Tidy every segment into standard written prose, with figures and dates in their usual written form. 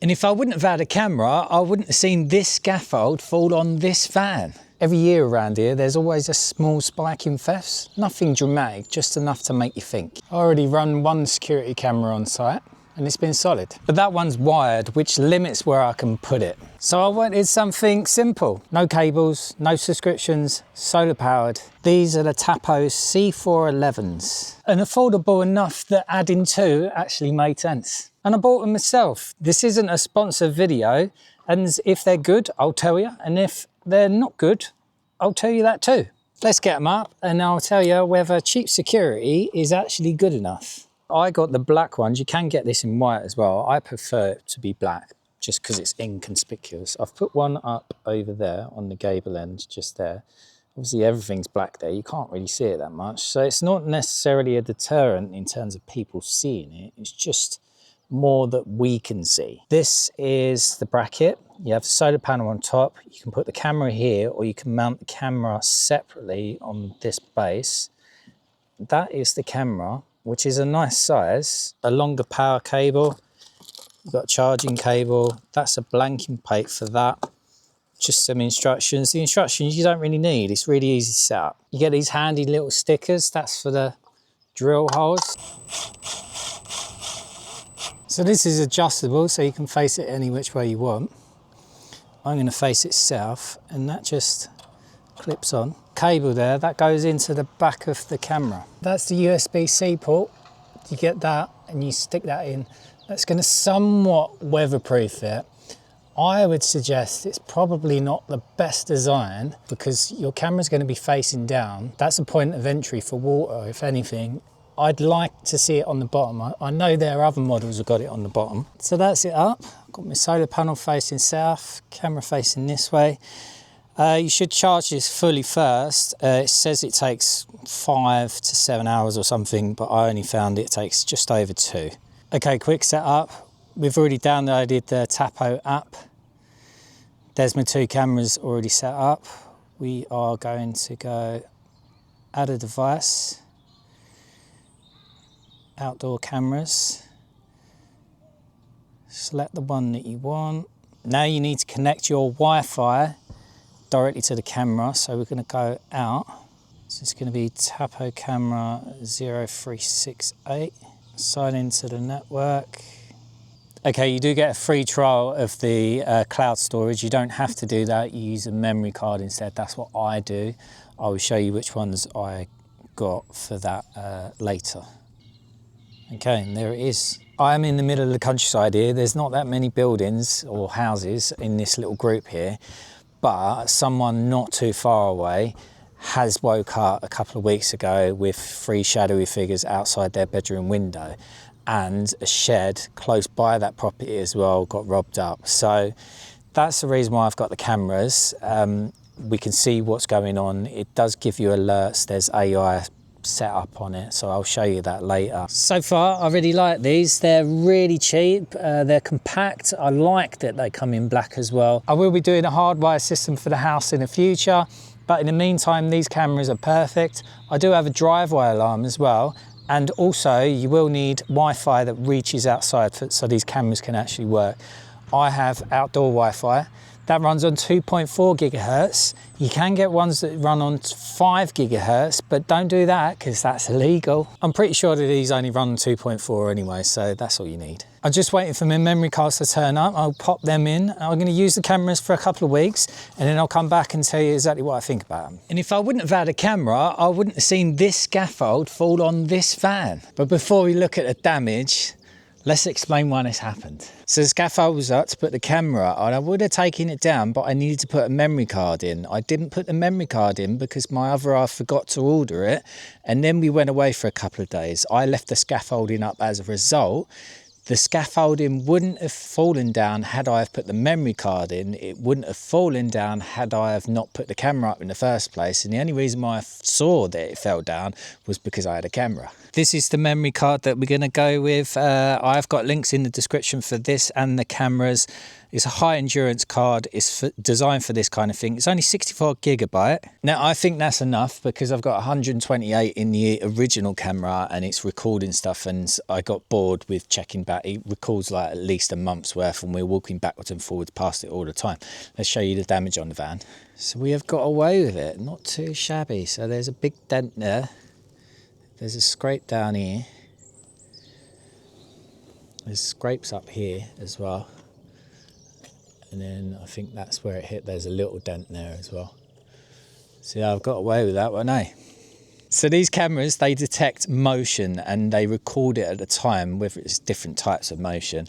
And if I wouldn't have had a camera, I wouldn't have seen this scaffold fall on this van. Every year around here, there's always a small spike in thefts. Nothing dramatic, just enough to make you think. I already run one security camera on site and it's been solid. But that one's wired, which limits where I can put it. So I wanted something simple. No cables, no subscriptions, solar powered. These are the Tappo C411s. And affordable enough that adding two actually made sense. And I bought them myself. This isn't a sponsored video, and if they're good, I'll tell you. And if they're not good, I'll tell you that too. Let's get them up and I'll tell you whether cheap security is actually good enough. I got the black ones. You can get this in white as well. I prefer it to be black just because it's inconspicuous. I've put one up over there on the gable end, just there. Obviously everything's black there. You can't really see it that much. So it's not necessarily a deterrent in terms of people seeing it. It's just more that we can see. This is the bracket. You have the solar panel on top. You can put the camera here or you can mount the camera separately on this base. That is the camera, which is a nice size. Along the power cable, you've got a charging cable. That's a blanking plate for that. Just some instructions. The instructions you don't really need. It's really easy to set up. You get these handy little stickers. That's for the drill holes. So this is adjustable, so you can face it any which way you want. I'm going to face it south, and that just clips on. Cable there, that goes into the back of the camera. That's the USB-C port. You get that and you stick that in. That's going to somewhat weatherproof it. I would suggest it's probably not the best design because your camera's going to be facing down. That's a point of entry for water, if anything. I'd like to see it on the bottom. I know there are other models who've got it on the bottom. So that's it up. I've got my solar panel facing south, camera facing this way. You should charge this fully first. It says it takes 5 to 7 hours or something, but I only found it takes just over 2. Okay, quick setup. We've already downloaded the Tapo app. There's my 2 cameras already set up. We are going to go add a device, outdoor cameras. Select the one that you want. Now you need to connect your Wi-Fi directly to the camera, so we're going to go out. So it's going to be Tapo camera 0368. Sign into the network. Okay, you do get a free trial of the cloud storage. You don't have to do that. You use a memory card instead. That's what I do. I will show you which ones I got for that later. Okay, and there it is. I am in the middle of the countryside here. There's not that many buildings or houses in this little group here, but someone not too far away has woke up a couple of weeks ago with 3 shadowy figures outside their bedroom window, and a shed close by that property as well got robbed up. So that's the reason why I've got the cameras. We can see what's going on. It does give you alerts. There's AI set up on it, so I'll show you that later. So far I really like these. They're really cheap, they're compact. I like that they come in black as well. I will be doing a hardwire system for the house in the future, but in the meantime these cameras are perfect. I do have a driveway alarm as well, and also you will need Wi-Fi that reaches outside so these cameras can actually work. I have outdoor Wi-Fi that runs on 2.4 gigahertz. You can get ones that run on 5 gigahertz, but don't do that because that's illegal. I'm pretty sure that these only run on 2.4 anyway, so that's all you need. I'm just waiting for my memory cards to turn up. I'll pop them in. I'm going to use the cameras for a couple of weeks, and then I'll come back and tell you exactly what I think about them. And if I wouldn't have had a camera, I wouldn't have seen this scaffold fall on this van. But before we look at the damage, let's explain why this happened. So the scaffold was up to put the camera on. I would have taken it down, but I needed to put a memory card in. I didn't put the memory card in because my other half forgot to order it, and then we went away for a couple of days. I left the scaffolding up as a result. The scaffolding wouldn't have fallen down had I have put the memory card in. It wouldn't have fallen down had I have not put the camera up in the first place. And the only reason why I saw that it fell down was because I had a camera. This is the memory card that we're going to go with. I've got links in the description for this and the cameras. It's a high endurance card. It's designed for this kind of thing. It's only 64GB. Now, I think that's enough because I've got 128 in the original camera and it's recording stuff, and I got bored with checking back. It records like at least a month's worth and we're walking backwards and forwards past it all the time. Let's show you the damage on the van. So we have got away with it, not too shabby. So there's a big dent there. There's a scrape down here. There's scrapes up here as well. And then I think that's where it hit. There's a little dent there as well. See, I've got away with that one, eh? So these cameras, they detect motion and they record it at a time, whether it's different types of motion.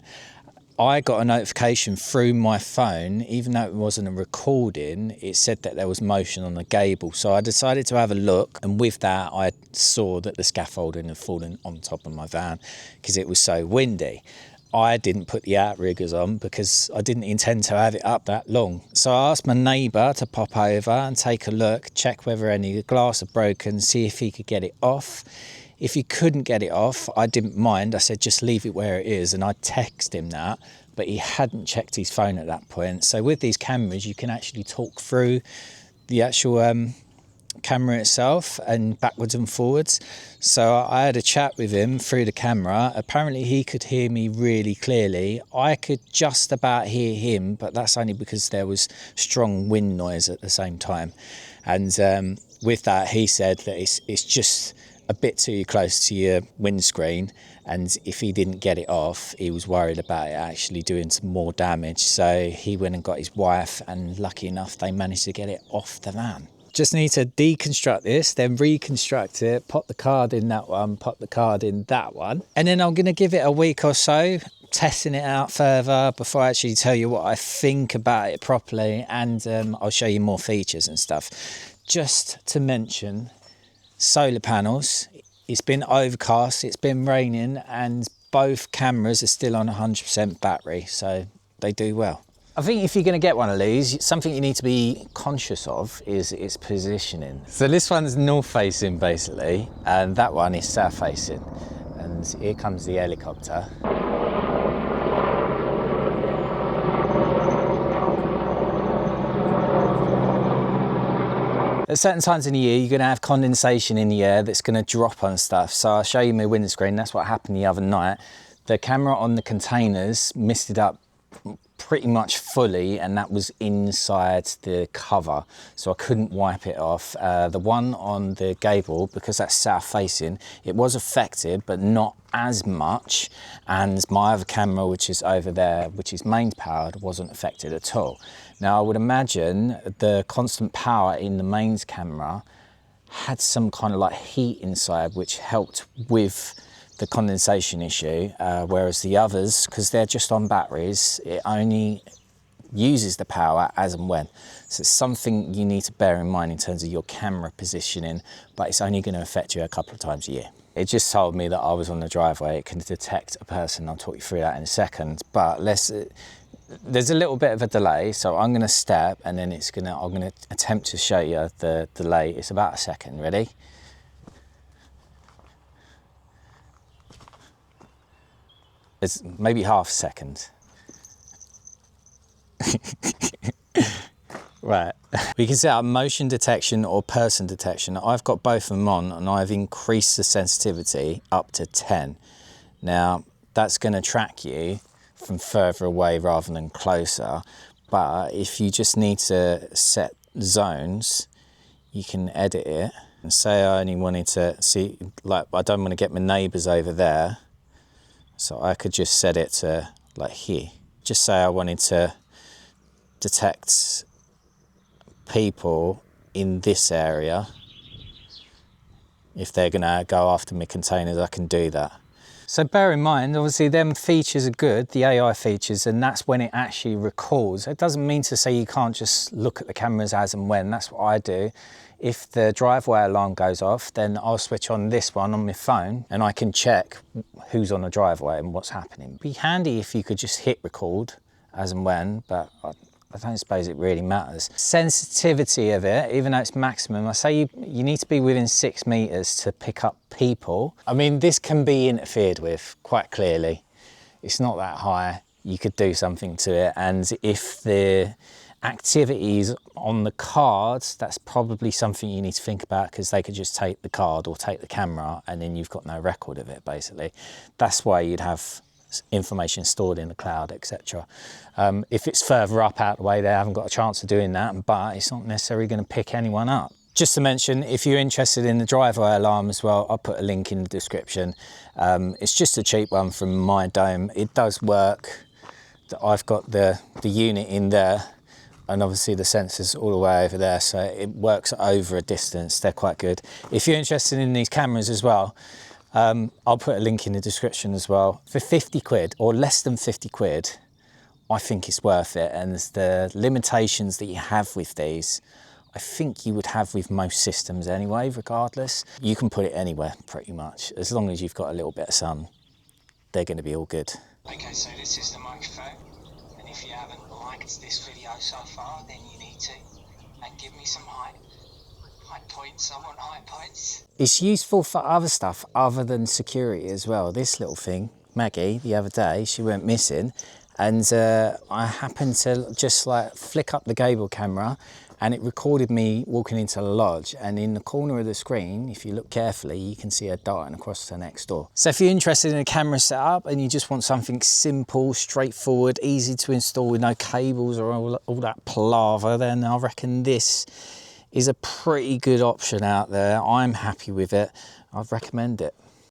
I got a notification through my phone, even though it wasn't a recording, it said that there was motion on the gable. So I decided to have a look, and with that I saw that the scaffolding had fallen on top of my van because it was so windy. I didn't put the outriggers on because I didn't intend to have it up that long. So I asked my neighbour to pop over and take a look, check whether any of the glass had broken, see if he could get it off. If he couldn't get it off, I didn't mind. I said, just leave it where it is. And I texted him that, but he hadn't checked his phone at that point. So with these cameras, you can actually talk through the actual camera itself and backwards and forwards. So I had a chat with him through the camera. Apparently he could hear me really clearly. I could just about hear him, but that's only because there was strong wind noise at the same time. And with that, he said that it's just a bit too close to your windscreen, and if he didn't get it off, he was worried about it actually doing some more damage. So he went and got his wife, and lucky enough they managed to get it off the van. Just need to deconstruct this, then reconstruct it, pop the card in that one, pop the card in that one, and then I'm going to give it a week or so, testing it out further before I actually tell you what I think about it properly, and I'll show you more features and stuff. Just to mention, solar panels. It's been overcast, it's been raining, and both cameras are still on 100% battery, so they do well. I think if you're going to get one of these, something you need to be conscious of is its positioning. So this one's north facing basically, and that one is south facing. And here comes the helicopter. At certain times in the year, you're going to have condensation in the air that's going to drop on stuff. So I'll show you my windscreen. That's what happened the other night. The camera on the containers misted up pretty much fully, and that was inside the cover, so I couldn't wipe it off. The one on the gable, because that's south facing, it was affected, but not as much, and my other camera, which is over there, which is mains powered, wasn't affected at all. Now I would imagine the constant power in the mains camera had some kind of like heat inside, which helped with the condensation issue, whereas the others, because they're just on batteries, it only uses the power as and when. So it's something you need to bear in mind in terms of your camera positioning, but it's only going to affect you a couple of times a year. It just told me that I was on the driveway. It can detect a person. I'll talk you through that in a second, but there's a little bit of a delay, so I'm going to step and then I'm going to attempt to show you the delay. It's about a second. Ready? It's maybe half a second. Right. We can set up motion detection or person detection. I've got both of them on, and I've increased the sensitivity up to 10. Now, that's going to track you from further away rather than closer. But if you just need to set zones, you can edit it. And say I only wanted to see, like, I don't want to get my neighbours over there. So I could just set it to like here. Just say I wanted to detect people in this area. If they're gonna go after my containers, I can do that. So bear in mind, obviously them features are good, the AI features, and that's when it actually records. It doesn't mean to say you can't just look at the cameras as and when. That's what I do. If the driveway alarm goes off, then I'll switch on this one on my phone and I can check who's on the driveway and what's happening. It'd be handy if you could just hit record as and when, but I don't suppose it really matters. Sensitivity of it, even though it's maximum, I say you need to be within 6 meters to pick up people. I mean, this can be interfered with quite clearly. It's not that high. you could do something to it. And if the activities on the cards, that's probably something you need to think about, because they could just take the card or take the camera and then you've got no record of it, basically. That's why you'd have information stored in the cloud, etc. If it's further up out the way, they haven't got a chance of doing that, but it's not necessarily going to pick anyone up. Just to mention, if you're interested in the driveway alarm as well, I'll put a link in the description. It's just a cheap one from My Dome. It does work. I've got the unit in there, and obviously the sensor's all the way over there, so it works over a distance. They're quite good. If you're interested in these cameras as well, I'll put a link in the description as well. For 50 quid or less than 50 quid, I think it's worth it. And the limitations that you have with these, I think you would have with most systems anyway, regardless. You can put it anywhere pretty much. As long as you've got a little bit of sun, they're going to be all good. Okay, so this is the microphone. And if you haven't liked this video so far, then you need to. And give me some high points. I want high points. It's useful for other stuff other than security as well. This little thing, Maggie, the other day, she went missing, and I happened to just like flick up the gable camera and it recorded me walking into the lodge, and in the corner of the screen, if you look carefully, you can see her darting across to next door. So if you're interested in a camera setup and you just want something simple, straightforward, easy to install with no cables or all that palaver, then I reckon this is a pretty good option out there. I'm happy with it. I'd recommend it.